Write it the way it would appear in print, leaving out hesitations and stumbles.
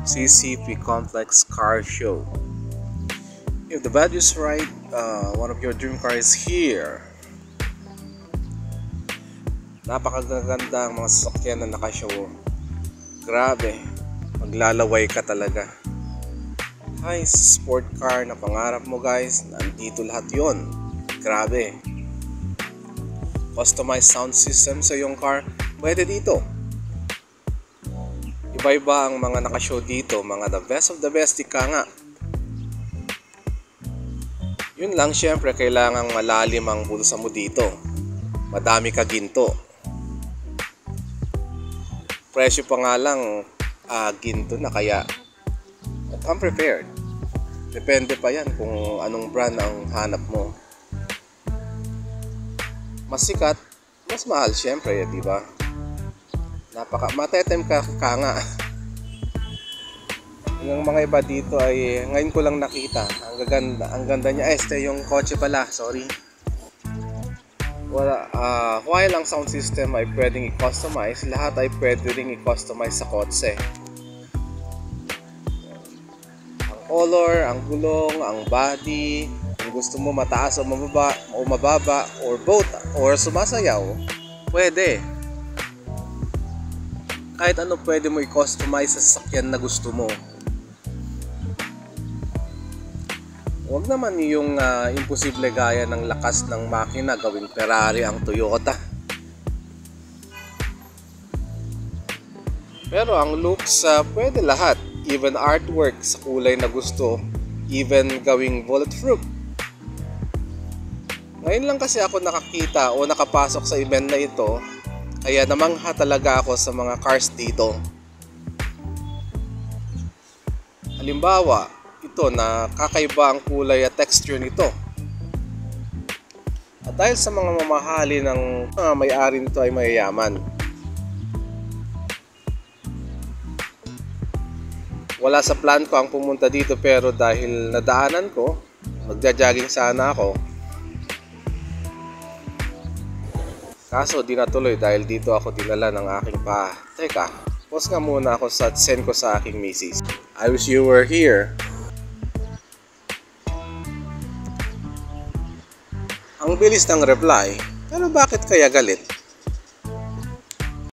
CCP Complex Car Show. If the value is right, one of your dream cars is here. Napakaganda ang mga sasakyan na nakashow. Grabe, maglalaway ka talaga. Nice sport car na pangarap mo guys, nandito lahat yon. Grabe. Customized sound system sa iyong car, pwede dito. Iba-iba ang mga nakashow dito, mga the best of the best, ika nga. Yun lang, syempre kailangang malalim ang bulsa mo dito. Madami ka ginto. Presyo pa nga lang ginto na, kaya I'm prepared. Depende pa yan kung anong brand ang hanap mo. Mas sikat, mas mahal syempre, di ba? Matetem ka nga. Yung mga iba dito ay ngayon ko lang nakita. Ang ganda niya. Este yung kotse pala, sorry. While ang sound system ay pwedeng i-customize, lahat ay pwede ring i-customize sa kotse. Ang color, ang gulong, ang body, kung gusto mo mataas o mababa or both or sumasayaw, pwede. Kahit ano pwede mo i-customize sa sasakyan na gusto mo. Huwag naman yung imposible gaya ng lakas ng makina gawing Ferrari ang Toyota. Pero ang looks, pwede lahat. Even artwork sa kulay na gusto. Even gawing bulletproof. Ngayon lang kasi ako nakakita o nakapasok sa event na ito. Kaya namangha talaga ako sa mga cars dito. Halimbawa, ito na kakaiba ang kulay at texture nito. At dahil sa mga mamahali ng may-ari nito ay mayayaman. Wala sa plan ko ang pumunta dito, pero dahil nadaanan ko, magja-jogging sana ako. Kaso di natuloy dahil dito ako dinala ng aking pa. Teka, pause nga muna ako sa send ko sa aking misis. I wish you were here. Ang bilis ng reply, pero bakit kaya galit?